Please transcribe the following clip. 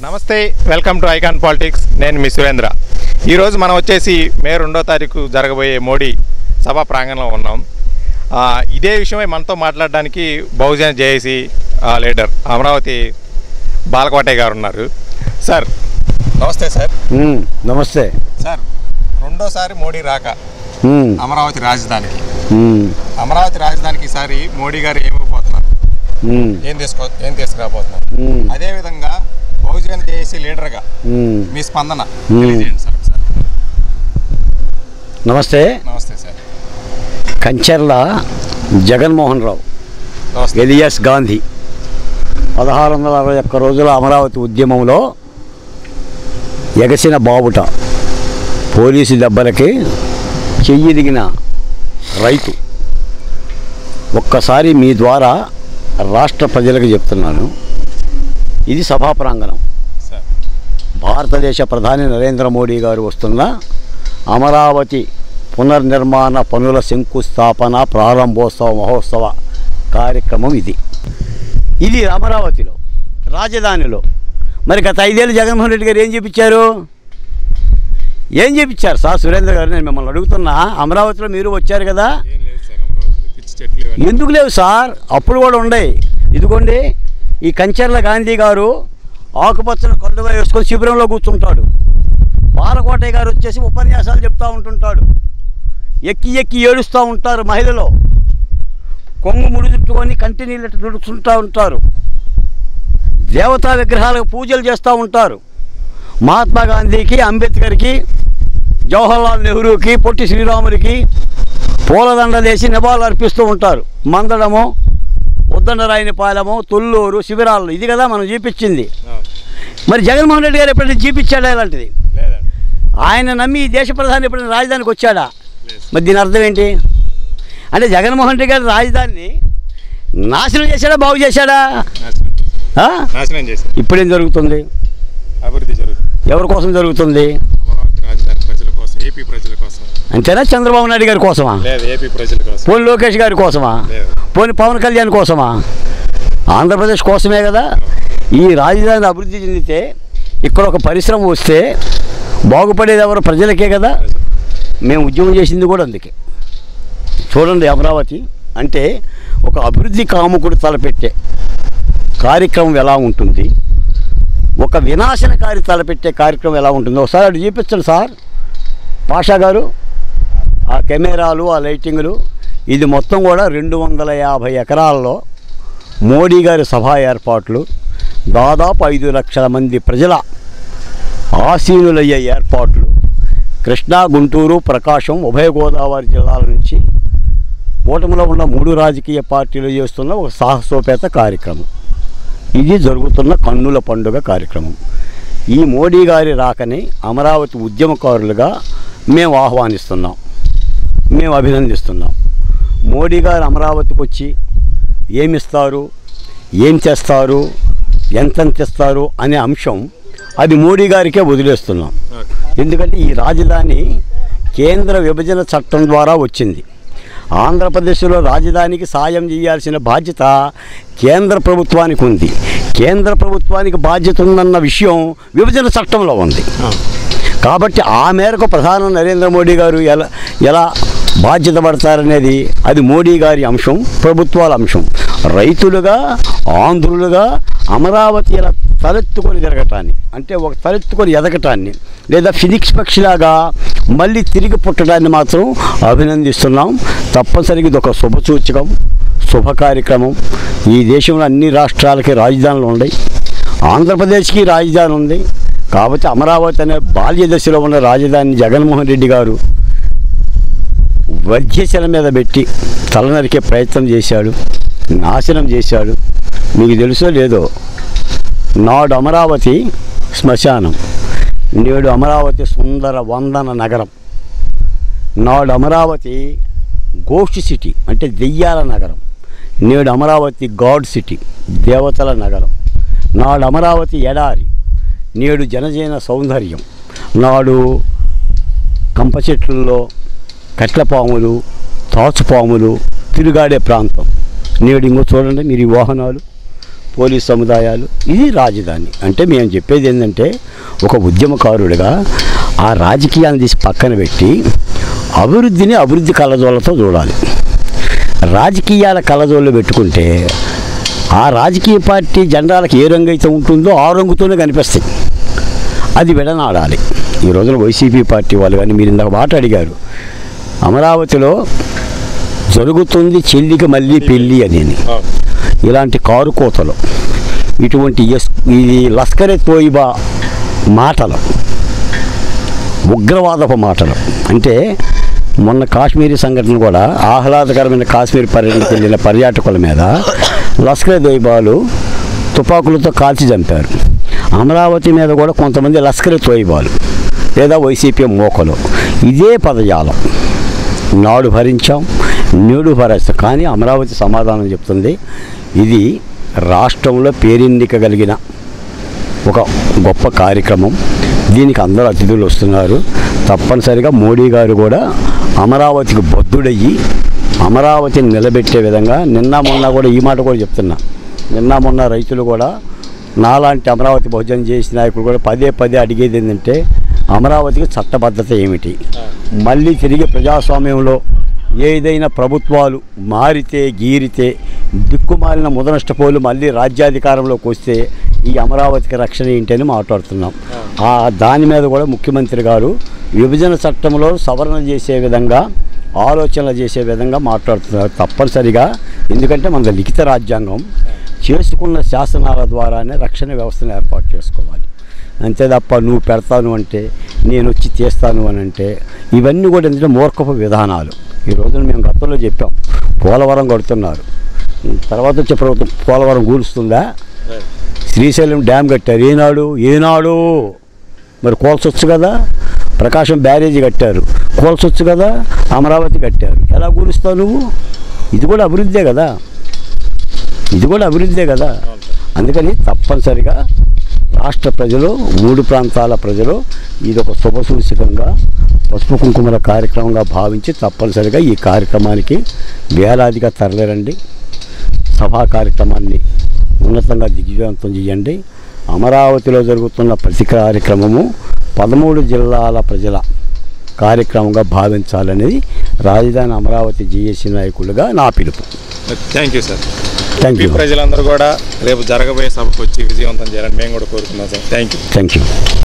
నమస్తే, welcome to icon politics. నేను మీ సురేంద్ర. ఈరోజు మనం వచ్చేసి మే 2వ తారీఖు జరగబోయే మోడీ సభా ప్రాంగణంలో ఉన్నాం. ఇదే విషయమై మనతో మాట్లాడడానికి బహుజన జేఏసీ లీడర్ అమరావతి బాలకోటయ్య గారు ఉన్నారు. సార్ నమస్తే. సార్ నమస్తే సార్. రెండోసారి మోడీ రాక అమరావతి రాజధానికి ఈసారి మోడీ గారు ఏమైపోతున్నారు, ఏం తీసుకురాబోతున్నారు, అదేవిధంగా బహుజన జేఏసీ లీడర్గా మీ స్పందన తెలియజేయండి సార్. నమస్తే. నమస్తే సార్. కంచర్ల జగన్మోహన్ రావు ఎలియాస్ గాంధీ 1661 రోజుల అమరావతి ఉద్యమంలో ఎగసిన బావుట, పోలీసు దెబ్బలకి చెయ్యిదిగిన రైతు. ఒక్కసారి మీ ద్వారా రాష్ట్ర ప్రజలకు చెప్తున్నాను, ఇది సభా ప్రాంగణం. భారతదేశ ప్రధాని నరేంద్ర మోడీ గారు వస్తున్న అమరావతి పునర్నిర్మాణ పనుల శంకుస్థాపన ప్రారంభోత్సవ మహోత్సవ కార్యక్రమం ఇది అమరావతిలో, రాజధానిలో. మరి గత 5 ఏళ్ళు జగన్మోహన్ రెడ్డి గారు ఏం చెప్పించారు సార్? సురేంద్ర గారు, నేను మిమ్మల్ని అడుగుతున్నా, అమరావతిలో మీరు వచ్చారు కదా, ఎందుకు లేవు సార్? అప్పుడు కూడా ఉన్నాయి. ఇదిగోండి, ఈ కంచర్ల గాంధీ గారు ఆకుపచ్చని కండుగా వేసుకొని శిబిరంలో కూర్చుంటాడు. బాలకోటయ్య గారు వచ్చేసి ఉపన్యాసాలు చెప్తూ ఉంటుంటాడు. ఎక్కి ఏడుస్తూ ఉంటారు మహిళలు, కొంగు ముడుచుట్టుకొని కంటి నీళ్ళు తుడుచుంటూ ఉంటారు. దేవతా విగ్రహాలకు పూజలు చేస్తూ ఉంటారు. మహాత్మా గాంధీకి, అంబేద్కర్కి, జవహర్లాల్ నెహ్రూకి, పొట్టి శ్రీరాములకి పూలదండలేసి నివాళులు అర్పిస్తూ ఉంటారు. మందడము, ఉద్దండరాయనిపాలెము, తొల్లూరు శిబిరాలు, ఇది కదా మనం చూపించింది. మరి జగన్మోహన్ రెడ్డి గారు ఎప్పుడైనా చూపించాడా ఇలాంటిది? ఆయన నమ్మి ఈ దేశ ప్రధాని ఎప్పుడైనా రాజధానికి వచ్చాడా? మరి దీని అర్థం ఏంటి అంటే, జగన్మోహన్ రెడ్డి గారు రాజధానిని నాశనం చేశాడా, బాగు చేశాడా? ఇప్పుడేం జరుగుతుంది? అభివృద్ధి జరుగుతుంది. ఎవరి కోసం జరుగుతుంది? అంతేనా? చంద్రబాబు నాయుడు గారి కోసమా? పోనీ లోకేష్ గారి కోసమా? పోనీ పవన్ కళ్యాణ్ కోసమా? ఆంధ్రప్రదేశ్ కోసమే కదా. ఈ రాజధాని అభివృద్ధి చెందితే, ఇక్కడ ఒక పరిశ్రమ వస్తే బాగుపడేది ఎవరు? ప్రజలకే కదా. మేము ఉద్యమం చేసింది కూడా అందుకే. చూడండి, అమరావతి అంటే ఒక అభివృద్ధి కాముకుడు తలపెట్టే కార్యక్రమం ఎలా ఉంటుంది, ఒక వినాశనకారి తలపెట్టే కార్యక్రమం ఎలా ఉంటుందో ఒకసారి అటు చూపించండి సార్ పాషా గారు. ఆ కెమెరాలు, ఆ లైటింగులు, ఇది మొత్తం కూడా 250 ఎకరాల్లో మోడీ గారి సభా ఏర్పాట్లు, దాదాపు 5 లక్షల మంది ప్రజల ఆసీనులయ్యే ఏర్పాట్లు, కృష్ణా, గుంటూరు, ప్రకాశం, ఉభయ గోదావరి జిల్లాల నుంచి కూటమిలో ఉన్న 3 రాజకీయ పార్టీలు చేస్తున్న ఒక సాహసోపేత కార్యక్రమం. ఇది జరుగుతున్న కన్నుల పండుగ కార్యక్రమం. ఈ మోడీ గారి రాకని అమరావతి ఉద్యమకారులుగా మేము ఆహ్వానిస్తున్నాం, మేము అభినందిస్తున్నాం. మోడీ గారు అమరావతికి వచ్చి ఏమిస్తారు, ఏం చేస్తారు, ఎంతెంత ఇస్తారు అనే అంశం అది మోడీ గారికే వదిలేస్తున్నాం. ఎందుకంటే ఈ రాజధాని కేంద్ర విభజన చట్టం ద్వారా వచ్చింది. ఆంధ్రప్రదేశ్లో రాజధానికి సాయం చేయాల్సిన బాధ్యత కేంద్ర ప్రభుత్వానికి ఉంది. కేంద్ర ప్రభుత్వానికి బాధ్యత ఉందన్న విషయం విభజన చట్టంలో ఉంది. కాబట్టి ఆ మేరకు ప్రధాని నరేంద్ర మోడీ గారు ఎలా బాధ్యత పడతారనేది అది మోడీ గారి అంశం, ప్రభుత్వాల అంశం. రైతులుగా, ఆంధ్రులుగా అమరావతి ఇలా తలెత్తుకొని తిరగటాన్ని, అంటే ఒక తలెత్తుకొని ఎదగటాన్ని, లేదా ఫినిక్స్ పక్షిలాగా మళ్ళీ తిరిగి పుట్టడాన్ని మాత్రం అభినందిస్తున్నాం. తప్పనిసరిగా ఇది ఒక శుభసూచకం, శుభ కార్యక్రమం. ఈ దేశంలో అన్ని రాష్ట్రాలకి రాజధానులు ఉన్నాయి, ఆంధ్రప్రదేశ్కి రాజధాని ఉంది. కాబట్టి అమరావతి అనే బాల్య దశలో ఉన్న రాజధాని జగన్మోహన్ రెడ్డి గారు వధ్యశల మీద పెట్టి తలనరికే ప్రయత్నం చేశాడు, నాశనం చేశాడు. మీకు తెలుసో లేదో, నాడు అమరావతి శ్మశానం, నేడు అమరావతి సుందర వందన నగరం. నాడు అమరావతి గోస్ట్ సిటీ, అంటే దెయ్యాల నగరం. నేడు అమరావతి గాడ్ సిటీ, దేవతల నగరం. నాడు అమరావతి ఎడారి, నేడు జనజీవన సౌందర్యం. నాడు కంప చెట్లలో కట్లపాములు, తాచుపాములు తిరుగాడే ప్రాంతం. నేడు ఇంకో చూడండి మీరు, ఈ వాహనాలు పోలీస్ సముదాయాలు, ఇది రాజధాని. అంటే మేము చెప్పేది ఏంటంటే ఒక ఉద్యమకారుడిగా ఆ రాజకీయాన్ని తీసి పక్కన పెట్టి అభివృద్ధిని అభివృద్ధి కళ్ళజోళ్ళతో చూడాలి. రాజకీయాల కళ్ళజోళ్ళు పెట్టుకుంటే ఆ రాజకీయ పార్టీ జెండాలకు ఏ రంగు అయితే ఉంటుందో ఆ రంగుతోనే కనిపిస్తాయి. అది విడనాడాలి. ఈ రోజున వైసీపీ పార్టీ వాళ్ళు కానీ మీరు ఇందాక మాట అడిగారు, అమరావతిలో జరుగుతుంది చెల్లికి మళ్ళీ పెళ్ళి అని. ఇలాంటి కారు కోతలు, ఇటువంటి ఇది లష్కరే తోయిబా మాటలు, ఉగ్రవాదపు మాటలు. అంటే మొన్న కాశ్మీరీ సంఘటన కూడా ఆహ్లాదకరమైన కాశ్మీర్ పర్యటనకు వెళ్ళిన పర్యాటకుల మీద లష్కరే తోయిబాలు తుపాకులతో కాల్చి చంపారు. అమరావతి మీద కూడా కొంతమంది లష్కరే తోయిబాలు లేదా వైసీపీ మోకలు ఇదే పదజాలం. నాడు భరించాం, నేడు భరిస్తాం. కానీ అమరావతి సమాధానం చెప్తుంది, ఇది రాష్ట్రంలో పేరెన్నికగలిగిన ఒక గొప్ప కార్యక్రమం. దీనికి అందరూ అతిథులు వస్తున్నారు. తప్పనిసరిగా మోడీ గారు కూడా అమరావతికి బద్ధుడయ్యి అమరావతిని నిలబెట్టే విధంగా, నిన్న మొన్న కూడా ఈ మాట కూడా చెప్తున్నా, నిన్న మొన్న రైతులు కూడా నాలాంటి అమరావతి భోజనం చేసిన నాయకులు కూడా పదే పదే అడిగేది ఏంటంటే అమరావతికి చట్టబద్ధత ఏమిటి, మళ్ళీ తిరిగి ప్రజాస్వామ్యంలో ఏదైనా ప్రభుత్వాలు మారితే గీరితే దిక్కుమాలిన ముదనష్టపోలు మళ్ళీ రాజ్యాధికారంలోకి వస్తే ఈ అమరావతికి రక్షణ ఏంటి అని మాట్లాడుతున్నాం. దాని మీద కూడా ముఖ్యమంత్రి గారు విభజన చట్టంలో సవరణ చేసే విధంగా, ఆలోచనలు చేసే విధంగా మాట్లాడుతున్నారు. తప్పనిసరిగా, ఎందుకంటే మన లిఖిత రాజ్యాంగం చేసుకున్న శాసనాల ద్వారానే రక్షణ వ్యవస్థను ఏర్పాటు చేసుకోవాలి. అంతే తప్ప నువ్వు పెడతాను అంటే, నేను వచ్చి చేస్తాను అని అంటే, ఇవన్నీ కూడా ఏంటంటే మూర్ఖపు విధానాలు. ఈ రోజున మేము గతంలో చెప్పాం, పోలవరం కడుతున్నారు, తర్వాత వచ్చే ప్రభుత్వం పోలవరం కూలుస్తుందా? శ్రీశైలం డ్యామ్ కట్టారు, ఏనాడు మరి కోల్చొచ్చు కదా. ప్రకాశం బ్యారేజీ కట్టారు, కోల్చొచ్చు కదా. అమరావతి కట్టారు, ఎలా కూలుస్తావు నువ్వు? ఇది కూడా అభివృద్ధే కదా. అందుకని తప్పనిసరిగా రాష్ట్ర ప్రజలు, 3 ప్రాంతాల ప్రజలు ఇది ఒక శుభసూచకంగా, పసుపు కుంకుమల కార్యక్రమంగా భావించి తప్పనిసరిగా ఈ కార్యక్రమానికి వేలాదిగా తరలిరండి. సభా కార్యక్రమాన్ని ఉన్నతంగా దిగ్విజయవంతం చేయండి. అమరావతిలో జరుగుతున్న ప్రతి కార్యక్రమము 13 జిల్లాల ప్రజల కార్యక్రమంగా భావించాలనేది రాజధాని అమరావతి జేఏసీ నాయకులుగా నా పిలుపు. Thank you sir. Thank you. ప్రజలందరూ కూడా రేపు జరగబోయే సభకు వచ్చి విజయవంతం చేయాలని మేము కూడా కోరుతున్నాం సార్. Thank you.